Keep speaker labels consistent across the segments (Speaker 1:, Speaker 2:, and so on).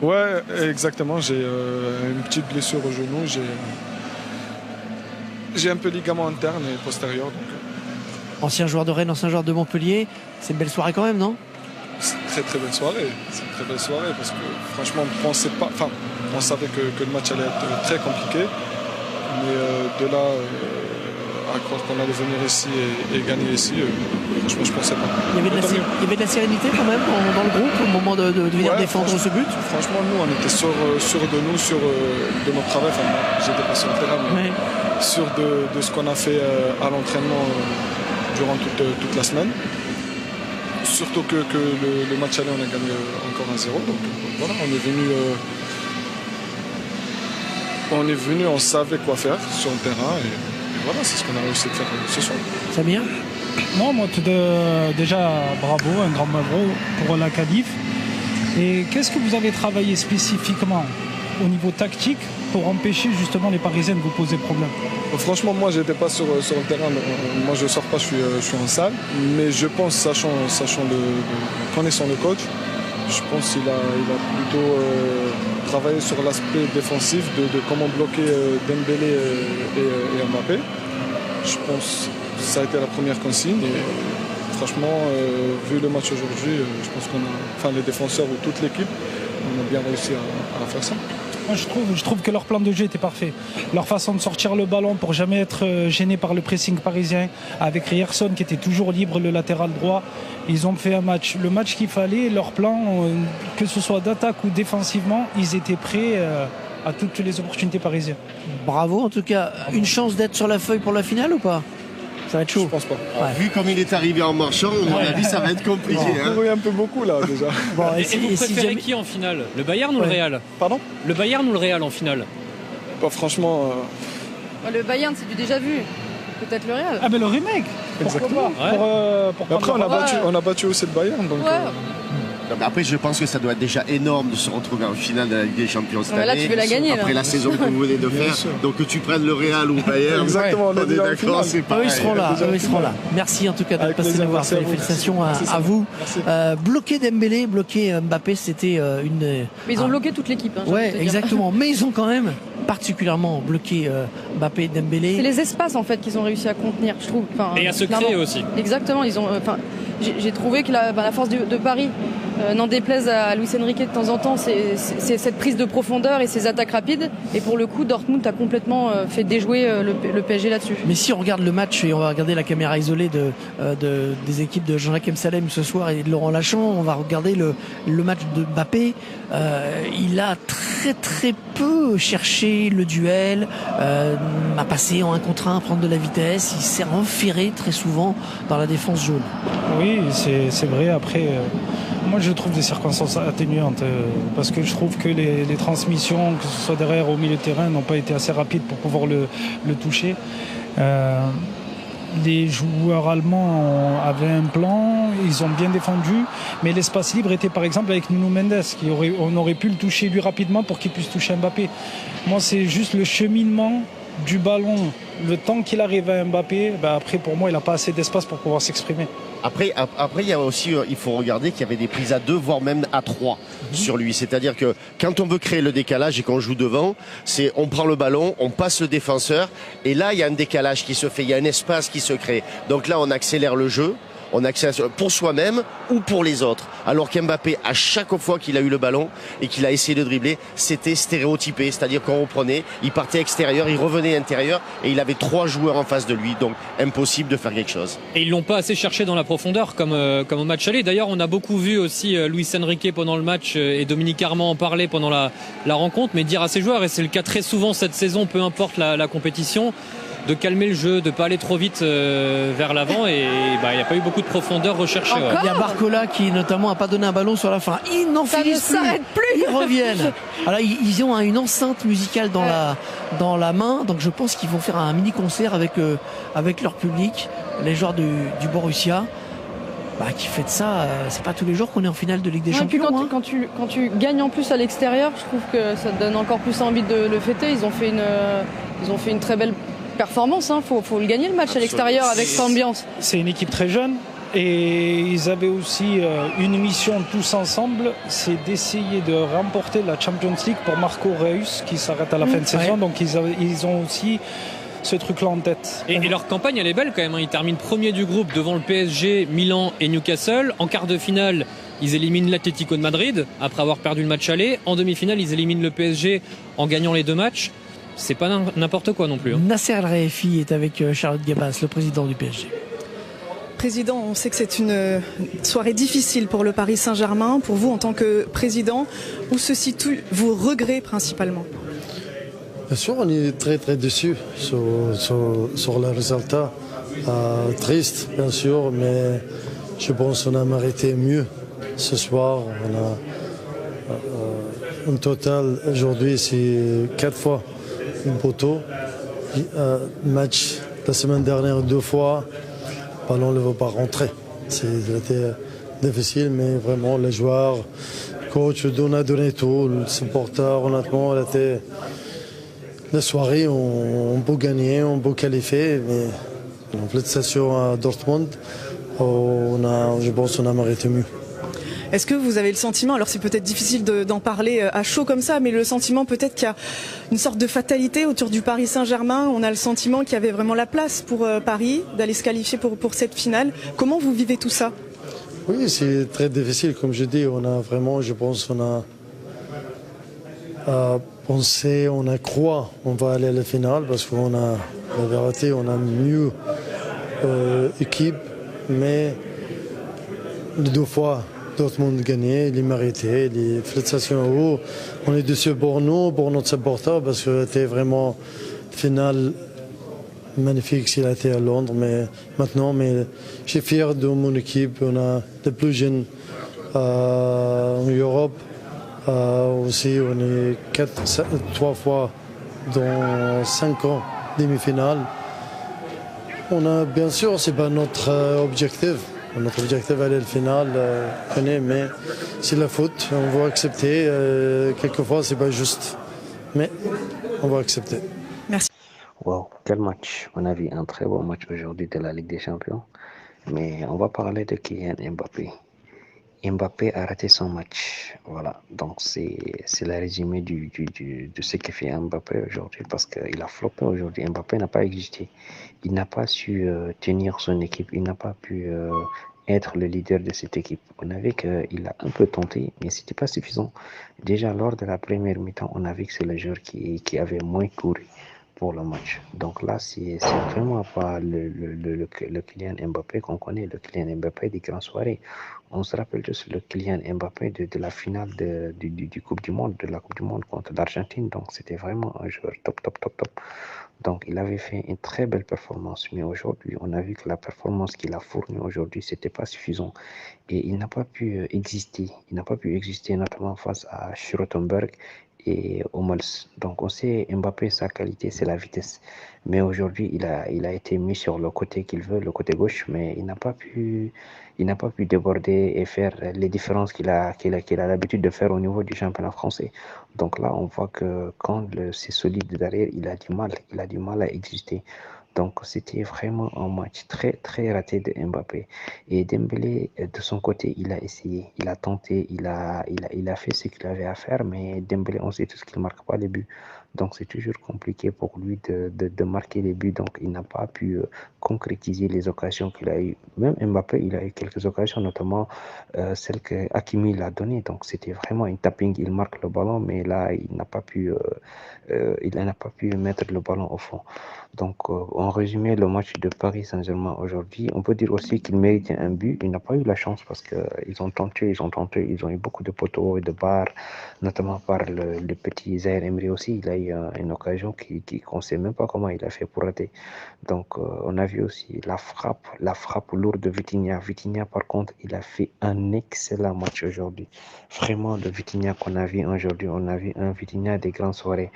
Speaker 1: Ouais, exactement. J'ai une petite blessure au genou. J'ai un peu ligament interne et postérieur.
Speaker 2: Ancien joueur de Rennes, ancien joueur de Montpellier. C'est une belle soirée quand même, non?
Speaker 1: C'est une très très belle soirée. C'est une très belle soirée parce que franchement, on savait que le match allait être très compliqué. Mais de là à croire qu'on allait venir ici et gagner ici, franchement, je ne pensais pas.
Speaker 2: Il y avait de la sérénité quand même dans le groupe au moment de venir défendre ce but.
Speaker 1: Franchement, nous, on était sûrs de nous, de notre travail. Enfin, j'étais pas sur le terrain, mais sûr de ce qu'on a fait à l'entraînement durant toute la semaine. Surtout que le match aller, on a gagné encore 1-0. Donc voilà, on est venu, on savait quoi faire sur le terrain. Et voilà, c'est ce qu'on a réussi à faire ce soir.
Speaker 2: Samir?
Speaker 3: Non, moi, déjà, bravo, un grand bravo pour la Cadif. Et qu'est-ce que vous avez travaillé spécifiquement au niveau tactique pour empêcher justement les Parisiens de vous poser problème?
Speaker 1: Franchement, moi, je n'étais pas sur le terrain. Moi, je ne sors pas, je suis en salle. Mais je pense, sachant connaissant le coach, je pense qu'il a plutôt travaillé sur l'aspect défensif de comment bloquer Dembélé et Mbappé. Je pense que ça a été la première consigne. Et franchement, vu le match aujourd'hui, je pense les défenseurs ou toute l'équipe, on a bien réussi à faire ça.
Speaker 3: Moi, je trouve que leur plan de jeu était parfait. Leur façon de sortir le ballon pour jamais être gêné par le pressing parisien, avec Rierson qui était toujours libre, le latéral droit. Ils ont fait le match qu'il fallait. Leur plan, que ce soit d'attaque ou défensivement, ils étaient prêts à toutes les opportunités parisiennes.
Speaker 2: Bravo, en tout cas. Une chance d'être sur la feuille pour la finale ou pas? Ça va être chaud.
Speaker 1: Je pense pas.
Speaker 4: Ouais. Vu comme il est arrivé en marchant, à mon avis, ça va être compliqué.
Speaker 1: On courait un peu beaucoup là déjà.
Speaker 5: Bon, et vous préférez qui en finale? Le Bayern ou le Real?
Speaker 1: Pardon?
Speaker 5: Le Bayern ou le Real en finale?
Speaker 1: Franchement.
Speaker 6: Le Bayern, c'est du déjà vu. Peut-être le Real.
Speaker 3: Ah, mais le remake.
Speaker 1: Exactement. Après, on a battu aussi le Bayern. Donc,
Speaker 4: Après, je pense que ça doit être déjà énorme de se retrouver en finale de la Ligue des Champions cette année.
Speaker 6: Là, tu veux la gagner.
Speaker 4: Après la saison que vous venez de faire. Donc que tu prennes le Real ou le Bayern.
Speaker 1: Exactement, on est
Speaker 4: d'accord, c'est pareil.
Speaker 2: Ils seront là. Merci en tout cas d'être passé nous voir. Félicitations à vous. Bloquer Dembélé, bloquer Mbappé, c'était une.
Speaker 6: Mais ils ont bloqué toute l'équipe.
Speaker 2: Ouais, exactement. Mais ils ont quand même particulièrement bloqué Mbappé et Dembélé.
Speaker 6: C'est les espaces en fait qu'ils ont réussi à contenir, je trouve.
Speaker 5: Et à se créer aussi.
Speaker 6: Exactement. J'ai trouvé que la force de Paris, n'en déplaise à Luis Enrique de temps en temps, c'est cette prise de profondeur et ces attaques rapides. Et pour le coup, Dortmund a complètement fait déjouer le PSG là-dessus.
Speaker 2: Mais si on regarde le match et on va regarder la caméra isolée des équipes de Jean-Jacques Msalem ce soir et de Laurent Lachant, on va regarder le match de Mbappé. Il a très très peu cherché le duel, a passé en 1 contre 1, prendre de la vitesse. Il s'est enferré très souvent dans la défense jaune.
Speaker 3: Oui, c'est vrai. Après, moi je trouve des circonstances atténuantes parce que je trouve que les transmissions, que ce soit derrière ou au milieu de terrain, n'ont pas été assez rapides pour pouvoir le toucher. Les joueurs allemands avaient un plan, ils ont bien défendu, mais l'espace libre était par exemple avec Nuno Mendes, on aurait pu le toucher lui rapidement pour qu'il puisse toucher Mbappé. Moi, c'est juste le cheminement du ballon, le temps qu'il arrive à Mbappé. Après, pour moi, il n'a pas assez d'espace pour pouvoir s'exprimer.
Speaker 4: Après, il y a aussi, il faut regarder qu'il y avait des prises à 2, voire même à 3 sur lui. C'est-à-dire que quand on veut créer le décalage et qu'on joue devant, on prend le ballon, on passe le défenseur, et là, il y a un décalage qui se fait, il y a un espace qui se crée. Donc là, on accélère le jeu. On accélère pour soi-même ou pour les autres. Alors qu'Mbappé, à chaque fois qu'il a eu le ballon et qu'il a essayé de dribbler, c'était stéréotypé. C'est-à-dire qu'on reprenait, il partait extérieur, il revenait intérieur et il avait 3 joueurs en face de lui. Donc impossible de faire quelque chose.
Speaker 5: Et ils l'ont pas assez cherché dans la profondeur comme au match aller. D'ailleurs, on a beaucoup vu aussi Luis Enrique pendant le match et Dominique Armand en parler pendant la rencontre, mais dire à ses joueurs, et c'est le cas très souvent cette saison, peu importe la compétition, de calmer le jeu, de pas aller trop vite vers l'avant, et il n'y a pas eu beaucoup de profondeur recherchée.
Speaker 2: Il y a Barcola qui notamment a pas donné un ballon sur la fin. Ils n'en finissent plus. Ils reviennent. Alors ils ont une enceinte musicale dans la main, donc je pense qu'ils vont faire un mini concert avec leur public, les joueurs du Borussia. Qui fait de ça, c'est pas tous les jours qu'on est en finale de Ligue des Champions.
Speaker 6: Et puis quand tu gagnes en plus à l'extérieur, je trouve que ça te donne encore plus envie de le fêter. Ils ont fait une très belle performance, faut le gagner le match. Absolument. À l'extérieur avec cette ambiance.
Speaker 3: C'est une équipe très jeune Et ils avaient aussi une mission tous ensemble, c'est d'essayer de remporter la Champions League pour Marco Reus qui s'arrête à la fin de saison. Donc ils ont aussi ce truc-là en tête.
Speaker 5: Et leur campagne, elle est belle quand même. Ils terminent premier du groupe devant le PSG, Milan et Newcastle. En quart de finale, ils éliminent l'Atlético de Madrid après avoir perdu le match aller. En demi-finale, ils éliminent le PSG en gagnant les 2 matchs. C'est pas n'importe quoi non plus.
Speaker 2: Nasser Al-Khelaifi est avec Charlotte Gabas, le président du PSG.
Speaker 7: Président, on sait que c'est une soirée difficile pour le Paris Saint-Germain. Pour vous, en tant que président, où se situent vos regrets principalement?
Speaker 8: Bien sûr, on est très très déçus sur le résultat. Triste, bien sûr, mais je pense qu'on a mérité mieux ce soir. On a un total aujourd'hui, c'est 4 fois un poteau. Match la semaine dernière 2 fois. Le ballon ne va pas rentrer. C'était difficile, mais vraiment les joueurs, le coach, on a donné tout. Le supporter, honnêtement, la soirée, on peut gagner, on peut qualifier, mais en félicitations à Dortmund, je pense qu'on a mérité mieux.
Speaker 7: Est-ce que vous avez le sentiment, alors c'est peut-être difficile d'en parler à chaud comme ça, mais le sentiment peut-être qu'il y a une sorte de fatalité autour du Paris Saint-Germain? On a le sentiment qu'il y avait vraiment la place pour Paris d'aller se qualifier pour cette finale. Comment vous vivez tout ça?
Speaker 8: Oui, c'est très difficile, comme je dis. On a vraiment, je pense, on a pensé, on a cru, on va aller à la finale parce qu'on a, la vérité, on a mieux équipe, mais les 2 fois. Dortmund gagné, il est mérité, les félicitations à vous. On est déçus pour nous, pour notre supporter, parce que c'était vraiment finale magnifique s'il a été à Londres. Mais maintenant, je suis fier de mon équipe. On a les plus jeunes en Europe. Aussi, on est 3 fois dans 5 ans demi-finale. On a, bien sûr, c'est pas notre objectif. Notre objectif est aller à la finale, mais c'est la faute, on va accepter. Quelquefois, c'est pas juste, mais on va accepter.
Speaker 7: Merci.
Speaker 9: Wow, quel match! On a vu un très bon match aujourd'hui de la Ligue des Champions, mais on va parler de Kylian Mbappé. Mbappé a raté son match, voilà. Donc c'est le résumé de ce que fait Mbappé aujourd'hui parce qu'il a floppé aujourd'hui. Mbappé n'a pas existé. Il n'a pas su tenir son équipe. Il n'a pas pu être le leader de cette équipe. On a vu qu'il a un peu tenté, mais c'était pas suffisant. Déjà lors de la première mi-temps, on a vu que c'est le joueur qui avait moins couru pour le match. Donc là, c'est vraiment pas le Kylian Mbappé qu'on connaît, le Kylian Mbappé des grandes soirées. On se rappelle tous le Kylian Mbappé de la finale du Coupe du Monde, de la Coupe du Monde contre l'Argentine. Donc c'était vraiment un joueur top. Donc il avait fait une très belle performance, mais aujourd'hui, on a vu que la performance qu'il a fournie aujourd'hui, c'était pas suffisant. Et il n'a pas pu exister. Il n'a pas pu exister notamment face à Schrottenberg et Hummels. Donc on sait Mbappé, sa qualité, c'est la vitesse. Mais aujourd'hui, il a été mis sur le côté qu'il veut, le côté gauche, mais il n'a pas pu déborder et faire les différences qu'il a l'habitude de faire au niveau du championnat français. Donc là, on voit que quand c'est solide derrière, il a du mal à exister. Donc c'était vraiment un match très très raté de Mbappé. Et Dembélé, de son côté, il a essayé, il a tenté, il a fait ce qu'il avait à faire, mais Dembélé, on sait tous qu'il ne marque pas les buts. Donc c'est toujours compliqué pour lui de marquer les buts. Donc il n'a pas pu concrétiser les occasions qu'il a eues. Même Mbappé, il a eu quelques occasions, notamment celle que Hakimi l'a donnée. Donc c'était vraiment une tapping. Il marque le ballon, mais là il n'a pas pu mettre le ballon au fond. Donc en résumé, le match de Paris Saint-Germain aujourd'hui, on peut dire aussi qu'il méritait un but. Il n'a pas eu la chance parce qu'ils ont tenté, ils ont eu beaucoup de poteaux et de barres, notamment par le petit Zaïre Emery aussi. Il a eu une occasion qu'on ne sait même pas comment il a fait pour rater. Donc on a vu aussi la frappe lourde de Vitinha. Vitinha, par contre, il a fait un excellent match aujourd'hui. Vraiment, le Vitinha qu'on a vu aujourd'hui, on a vu un Vitinha des grandes soirées.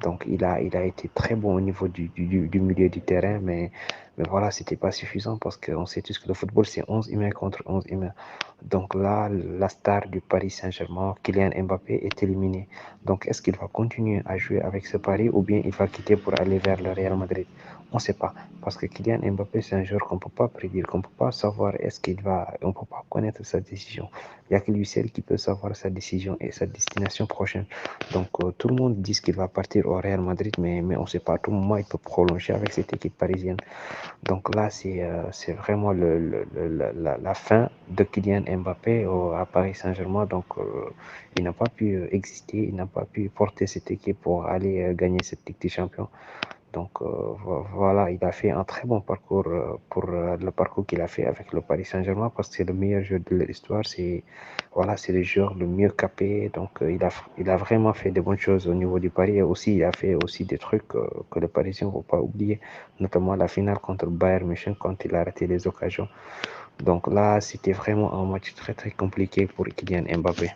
Speaker 9: Donc il a été très bon au niveau du milieu du terrain, mais Mais voilà, c'était pas suffisant parce qu'on sait tous que le football, c'est 11 humains contre 11 humains. Donc là, la star du Paris Saint-Germain, Kylian Mbappé, est éliminé. Donc est-ce qu'il va continuer à jouer avec ce Paris ou bien il va quitter pour aller vers le Real Madrid? On ne sait pas. Parce que Kylian Mbappé, c'est un joueur qu'on ne peut pas prédire, qu'on ne peut pas savoir est-ce qu'il va. On ne peut pas connaître sa décision. Il n'y a que lui seul qui peut savoir sa décision et sa destination prochaine. Donc tout le monde dit qu'il va partir au Real Madrid, mais on ne sait pas. À tout moment, il peut prolonger avec cette équipe parisienne. Donc là, c'est vraiment la fin de Kylian Mbappé à Paris Saint-Germain. Donc il n'a pas pu exister, il n'a pas pu porter cette équipe pour aller gagner cette Ligue des Champions. Donc voilà, il a fait un très bon parcours pour le parcours qu'il a fait avec le Paris Saint-Germain parce que c'est le meilleur joueur de l'histoire. C'est voilà, c'est le joueur le mieux capé. Donc il a vraiment fait de bonnes choses au niveau du Paris et aussi il a fait aussi des trucs que les Parisiens ne vont pas oublier, notamment la finale contre Bayern München quand il a raté les occasions. Donc là, c'était vraiment un match très très compliqué pour Kylian Mbappé.